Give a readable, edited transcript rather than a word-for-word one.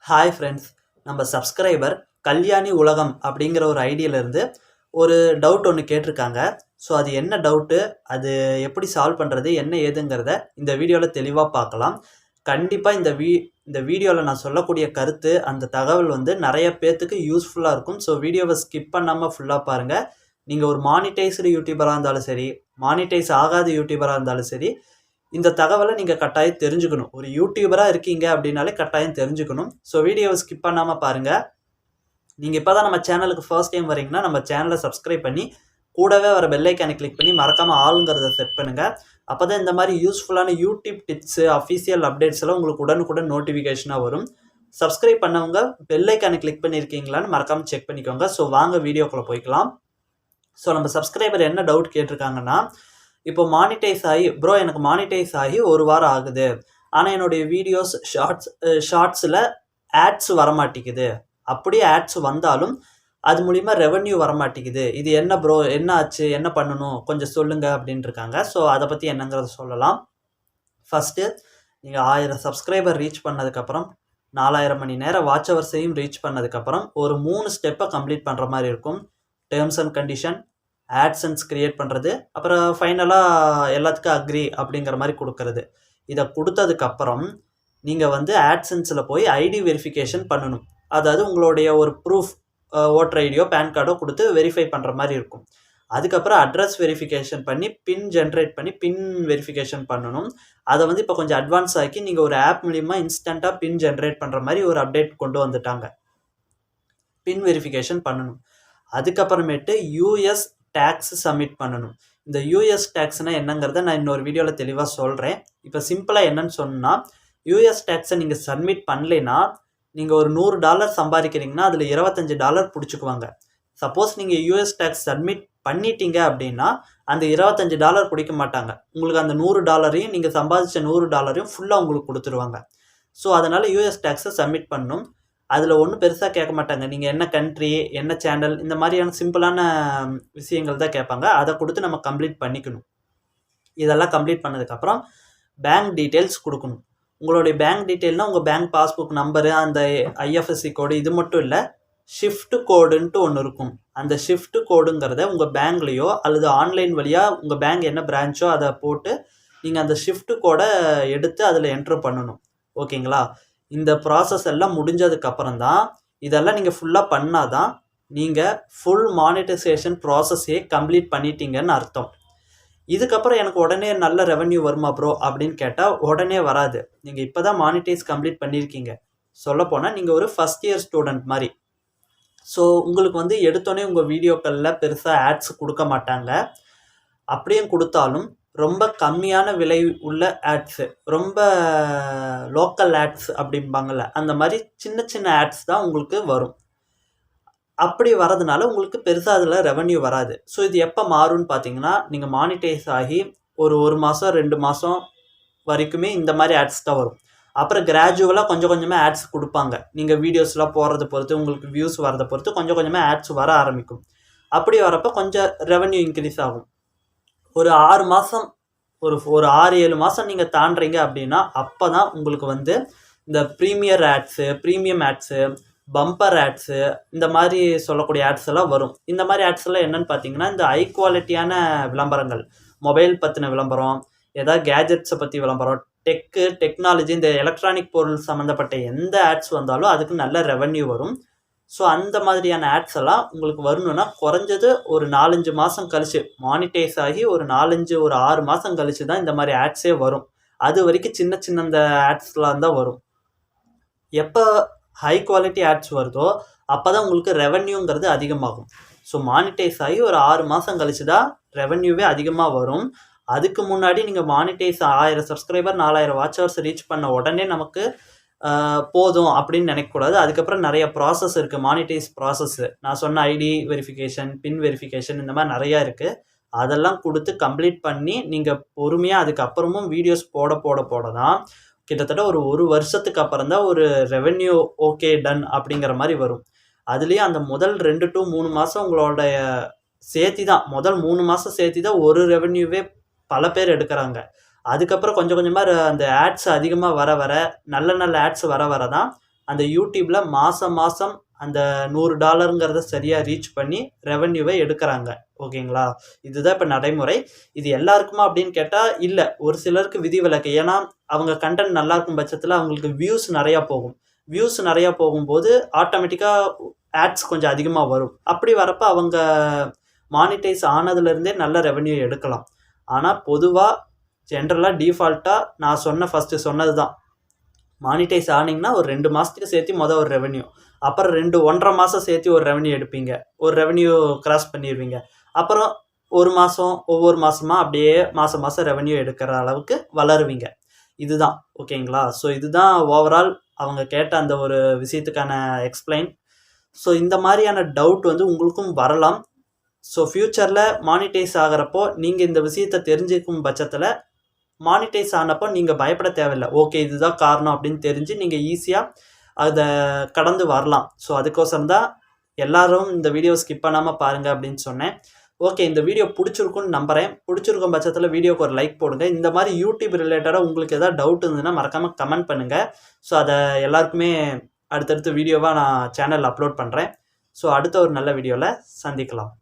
Hi friends, நம்ம subscriber Kalyani உலகம் அப்படிங்கிற ஒரு ஐடியிலேருந்து ஒரு டவுட் ஒன்று கேட்டிருக்காங்க. ஸோ அது என்ன டவுட்டு, அது எப்படி சால்வ் பண்ணுறது, என்ன ஏதுங்கிறத இந்த வீடியோவில் தெளிவாக பார்க்கலாம். கண்டிப்பாக இந்த வீடியோவில் நான் சொல்லக்கூடிய கருத்து, அந்த தகவல் வந்து நிறைய பேர்த்துக்கு யூஸ்ஃபுல்லாக இருக்கும். ஸோ வீடியோவை ஸ்கிப் பண்ணாமல் ஃபுல்லாக பாருங்கள். நீங்கள் ஒரு மானிட்டைஸ்டு யூடியூபராக இருந்தாலும் சரி, மானிட்டைஸ் ஆகாத யூடியூபராக இருந்தாலும் சரி, இந்த தகவலை நீங்கள் கட்டாயம் தெரிஞ்சுக்கணும். ஒரு யூடியூபராக இருக்கீங்க அப்படின்னாலே கட்டாயம் தெரிஞ்சுக்கணும். ஸோ வீடியோவை ஸ்கிப் பண்ணாமல் பாருங்கள். நீங்கள் இப்போ தான் நம்ம சேனலுக்கு ஃபர்ஸ்ட் டைம் வரீங்கன்னா நம்ம சேனலை சப்ஸ்கிரைப் பண்ணி கூடவே வர பெல் ஐக்கானை கிளிக் பண்ணி மறக்காமல் ஆளுங்கிறத செட் பண்ணுங்கள். அப்போ தான் இந்த மாதிரி யூஸ்ஃபுல்லான யூடியூப் டிப்ஸு, அஃபீஷியல் அப்டேட்ஸ் எல்லாம் உங்களுக்கு உடனுக்குடன் நோட்டிஃபிகேஷனாக வரும். சப்ஸ்கிரைப் பண்ணவங்க பெல் ஐக்கானை கிளிக் பண்ணியிருக்கீங்களான்னு மறக்காமல் செக் பண்ணிக்கோங்க. ஸோ வாங்க வீடியோக்குள்ளே போய்க்கலாம். ஸோ நம்ம சப்ஸ்கிரைபர் என்ன டவுட் கேட்டிருக்காங்கன்னா, இப்போ மானிட்டைஸ் ஆகி எனக்கு மானிட்டைஸ் ஆகி ஒரு வாரம் ஆகுது, ஆனால் என்னுடைய வீடியோஸ் ஷார்ட்ஸில் ஆட்ஸ் வரமாட்டேங்குது. அப்படியே ஆட்ஸ் வந்தாலும் அது மூலிமா ரெவன்யூ வரமாட்டேங்குது. இது என்ன என்ன ஆச்சு, என்ன பண்ணணும், கொஞ்சம் சொல்லுங்கள் அப்படின்ட்டு இருக்காங்க. ஸோ அதை பற்றி என்னங்கிறத சொல்லலாம். ஃபஸ்ட்டு நீங்கள் 1000 சப்ஸ்கிரைபர் ரீச் பண்ணதுக்கப்புறம் 4000 மணி நேரம் வாட்ச் ஹவர்ஸையும் ரீச் பண்ணதுக்கப்புறம் ஒரு 3 ஸ்டெப்பை கம்ப்ளீட் பண்ணுற மாதிரி இருக்கும். டேர்ம்ஸ் அண்ட் கண்டிஷன், ஆட்சன்ஸ் க்ரியேட் பண்ணுறது, அப்புறம் ஃபைனலாக எல்லாத்துக்கும் அக்ரி அப்படிங்கிற மாதிரி கொடுக்கறது. இதை கொடுத்ததுக்கப்புறம் நீங்கள் வந்து ஆட்சன்ஸில் போய் ஐடி வெரிஃபிகேஷன் பண்ணணும். அதாவது உங்களுடைய ஒரு ப்ரூஃப், ஓட்டர் ஐடியோ பேன் கார்டோ கொடுத்து வெரிஃபை பண்ணுற மாதிரி இருக்கும். அதுக்கப்புறம் அட்ரஸ் வெரிஃபிகேஷன் பண்ணி பின் ஜென்ரேட் பண்ணி பின் வெரிஃபிகேஷன் பண்ணணும். அதை வந்து இப்போ கொஞ்சம் அட்வான்ஸ் ஆக்கி நீங்கள் ஒரு ஆப் மூலிமா இன்ஸ்டண்ட்டாக பின் ஜென்ரேட் பண்ணுற மாதிரி ஒரு அப்டேட் கொண்டு வந்துட்டாங்க. பின் வெரிஃபிகேஷன் பண்ணணும். அதுக்கப்புறமேட்டு யூஎஸ் டேக்ஸ் சப்மிட் பண்ணணும். இந்த யூஎஸ் டேக்ஸ்னால் என்னங்கிறத நான் இன்னொரு வீடியோவில் தெளிவாக சொல்கிறேன். இப்போ சிம்பிளாக என்னன்னு சொன்னால், யூஎஸ் டேக்ஸை நீங்கள் சப்மிட் பண்ணலைன்னா நீங்கள் ஒரு $100 சம்பாதிக்கிறீங்கன்னா அதில் $25 பிடிச்சிக்குவாங்க. சப்போஸ் நீங்கள் யூஎஸ் டேக்ஸ் சப்மிட் பண்ணிட்டீங்க அப்படின்னா அந்த $25 பிடிக்க மாட்டாங்க. உங்களுக்கு அந்த $100 நீங்கள் சம்பாதிச்ச $100 ஃபுல்லாக உங்களுக்கு கொடுத்துருவாங்க. ஸோ அதனால் யூஎஸ் டேக்ஸை சப்மிட் பண்ணணும். அதில் ஒன்றும் பெருசாக கேட்க மாட்டாங்க. நீங்கள் என்ன கண்ட்ரி, என்ன சேனல், இந்த மாதிரியான சிம்பிளான விஷயங்கள் தான் கேட்பாங்க. அதை கொடுத்து நம்ம கம்ப்ளீட் பண்ணிக்கணும். இதெல்லாம் கம்ப்ளீட் பண்ணதுக்கப்புறம் பேங்க் டீட்டெயில்ஸ் கொடுக்கணும். உங்களுடைய பேங்க் டீட்டெயில்னால் உங்கள் பேங்க் பாஸ்புக் நம்பரு, அந்த ஐஎஃப்எஸ்சி கோடு, இது மட்டும் இல்லை, ஷிஃப்ட் கோடுன்ட்டு ஒன்று இருக்கும். அந்த ஷிஃப்ட் கோடுங்கிறத உங்கள் பேங்க்லேயோ அல்லது ஆன்லைன் வழியாக உங்கள் பேங்க் என்ன பிரான்ச்சோ அதை போட்டு நீங்கள் அந்த ஷிஃப்ட் கோடை எடுத்து அதில் என்ட்ரு பண்ணணும். ஓகேங்களா? இந்த ப்ராசஸ் எல்லாம் முடிஞ்சதுக்கப்புறம் தான், இதெல்லாம் நீங்கள் ஃபுல்லாக பண்ணால் தான் நீங்கள் ஃபுல் மானிட்டைசேஷன் ப்ராசஸே கம்ப்ளீட் பண்ணிட்டீங்கன்னு அர்த்தம். இதுக்கப்புறம் எனக்கு உடனே நல்ல ரெவன்யூ வருமா ப்ரோ அப்படின்னு கேட்டால் உடனே வராது. நீங்கள் இப்போ தான் மானிட்டைஸ் கம்ப்ளீட் பண்ணியிருக்கீங்க. சொல்லப்போனால் நீங்கள் ஒரு ஃபஸ்ட் இயர் ஸ்டூடெண்ட் மாதிரி. ஸோ உங்களுக்கு வந்து எடுத்தோடனே உங்கள் வீடியோக்களில் பெருசாக ஆட்ஸ் கொடுக்க மாட்டாங்க. அப்படியும் கொடுத்தாலும் ரொம்ப கம்மியான விலை உள்ள ஆட்ஸு, ரொம்ப லோக்கல் ஆட்ஸ் அப்படிம்பாங்கள்ல, அந்த மாதிரி சின்ன சின்ன ஆட்ஸ் தான் உங்களுக்கு வரும். அப்படி வரதுனால உங்களுக்கு பெருசாக அதில் ரெவன்யூ வராது. ஸோ இது எப்போ மாறும்னு பார்த்தீங்கன்னா, நீங்கள் மானிட்டைஸ் ஆகி ஒரு மாதம் 2 மாதம் வரைக்குமே இந்த மாதிரி ஆட்ஸ் தான் வரும். அப்புறம் கிராஜுவலாக கொஞ்சம் கொஞ்சமாக ஆட்ஸ் கொடுப்பாங்க. நீங்கள் வீடியோஸ்லாம் போடுறத பொறுத்து, உங்களுக்கு வியூஸ் வரதை பொறுத்து கொஞ்சம் கொஞ்சமாக ஆட்ஸ் வர ஆரம்பிக்கும். அப்படி வரப்போ கொஞ்சம் ரெவன்யூ இன்க்ரீஸ் ஆகும். ஒரு 6 மாதம், ஒரு 6-7 மாதம் நீங்கள் தாண்டுறீங்க அப்படின்னா அப்போ தான் உங்களுக்கு வந்து இந்த premier ads, premium ads, bumper ads, இந்த மாதிரி சொல்லக்கூடிய ஆட்ஸ் எல்லாம் வரும். இந்த மாதிரி ஆட்ஸ் எல்லாம் என்னென்னு பார்த்தீங்கன்னா, இந்த ஹை குவாலிட்டியான விளம்பரங்கள், மொபைல் பற்றின விளம்பரம், ஏதாவது கேஜெட்ஸை பற்றி விளம்பரம், டெக்னாலஜி, இந்த எலக்ட்ரானிக் பொருள் சம்மந்தப்பட்ட எந்த ஆட்ஸ் வந்தாலும் அதுக்கு நல்ல ரெவன்யூ வரும். ஸோ அந்த மாதிரியான ஆட்ஸ் எல்லாம் உங்களுக்கு வரணுன்னா குறைஞ்சது ஒரு 4-5 மாதம் கழிச்சு, மானிட்டைஸ் ஆகி ஒரு 6 மாதம் கழிச்சு தான் இந்த மாதிரி ஆட்ஸே வரும். அது வரைக்கும் சின்ன சின்ன இந்த ஆட்ஸ்லாம் தான் வரும். எப்போ ஹை குவாலிட்டி ஆட்ஸ் வருதோ அப்போ தான் உங்களுக்கு ரெவன்யூங்கிறது அதிகமாகும். ஸோ மானிட்டைஸ் ஆகி ஒரு 6 மாதம் கழிச்சு தான் ரெவன்யூவே அதிகமாக வரும். அதுக்கு முன்னாடி நீங்கள் monetise 1000 subscriber 4000 watch hours reach பண்ண உடனே நமக்கு போதும் அப்படின்னு நினைக்கக்கூடாது. அதுக்கப்புறம் நிறைய ப்ராசஸ் இருக்குது, மானிட்டைஸ் ப்ராசஸ்ஸு. நான் சொன்ன ஐடி வெரிஃபிகேஷன், பின் வெரிஃபிகேஷன், இந்த மாதிரி நிறையா இருக்குது. அதெல்லாம் கொடுத்து கம்ப்ளீட் பண்ணி நீங்கள் பொறுமையாக அதுக்கப்புறமும் வீடியோஸ் போட தான் கிட்டத்தட்ட ஒரு வருஷத்துக்கு அப்புறம் தான் ஒரு ரெவென்யூ ஓகே டன் அப்படிங்கிற மாதிரி வரும். அதுலேயும் அந்த முதல் 2 to 3 மாதம் உங்களோட சேர்த்தி தான், முதல் 3 மாதம் சேர்த்தி தான் ஒரு ரெவென்யூவே பல பேர் எடுக்கிறாங்க. அதுக்கப்புறம் கொஞ்சம் கொஞ்சமாக அந்த ஆட்ஸ் அதிகமாக வர நல்ல ஆட்ஸ் வர தான் அந்த யூடியூப்பில் மாதம் அந்த $100 சரியாக ரீச் பண்ணி ரெவென்யூவை எடுக்கிறாங்க. ஓகேங்களா? இதுதான் இப்போ நடைமுறை. இது எல்லாருக்குமா அப்படின்னு கேட்டால் இல்லை, ஒரு சிலருக்கு விதிவிலக்கு. ஏன்னா அவங்க கண்டென்ட் நல்லா இருக்கும் பட்சத்தில் அவங்களுக்கு வியூஸ் நிறையா போகும். வியூஸ் நிறையா போகும்போது ஆட்டோமேட்டிக்காக ஆட்ஸ் கொஞ்சம் அதிகமாக வரும். அப்படி வரப்போ அவங்க மானிட்டைஸ் ஆனதுலேருந்தே நல்ல ரெவென்யூ எடுக்கலாம். ஆனால் பொதுவாக ஜென்ரலாக டிஃபால்ட்டாக நான் ஃபஸ்ட்டு சொன்னது தான், மானிட்டைஸ் ஆனிங்கன்னா ஒரு 2 மாதத்துக்கு சேர்த்து ஒரு ரெவென்யூ, அப்புறம் 1.5 மாதம் சேர்த்து ஒரு ரெவென்யூ எடுப்பீங்க, ஒரு ரெவென்யூ கிராஸ் பண்ணிடுவீங்க, அப்புறம் ஒரு மாதம் ஒவ்வொரு மாதமாக அப்படியே மாதம் ரெவென்யூ எடுக்கிற அளவுக்கு வளருவீங்க. இதுதான் ஓகேங்களா? ஸோ இதுதான் ஓவரால் அவங்க கேட்ட அந்த ஒரு விஷயத்துக்கான எக்ஸ்பிளைன். ஸோ இந்த மாதிரியான டவுட் வந்து உங்களுக்கும் வரலாம். ஸோ ஃப்யூச்சரில் மானிட்டைஸ் ஆகிறப்போ நீங்கள் இந்த விஷயத்தை தெரிஞ்சுக்கும் பட்சத்தில் மானிட்டைஸ் ஆனப்போ நீங்கள் பயப்பட தேவையில்லை. ஓகே இதுதான் காரணம் அப்படின்னு தெரிஞ்சு நீங்கள் ஈஸியாக அதை கடந்து வரலாம். ஸோ அதுக்கோசரம் தான் எல்லாரும் இந்த வீடியோ ஸ்கிப் பண்ணாமல் பாருங்கள் அப்படின்னு சொன்னேன். ஓகே, இந்த வீடியோ பிடிச்சிருக்குன்னு நம்புகிறேன். பிடிச்சிருக்கும் பட்சத்தில் வீடியோக்கு ஒரு லைக் போடுங்க. இந்த மாதிரி யூடியூப் ரிலேட்டடாக உங்களுக்கு எதாவது டவுட் இருந்ததுன்னா மறக்காமல் கமெண்ட் பண்ணுங்கள். ஸோ அதை எல்லாருக்குமே அடுத்தடுத்த வீடியோவாக நான் சேனலில் அப்லோட் பண்ணுறேன். ஸோ அடுத்த ஒரு நல்ல வீடியோவில் சந்திக்கலாம்.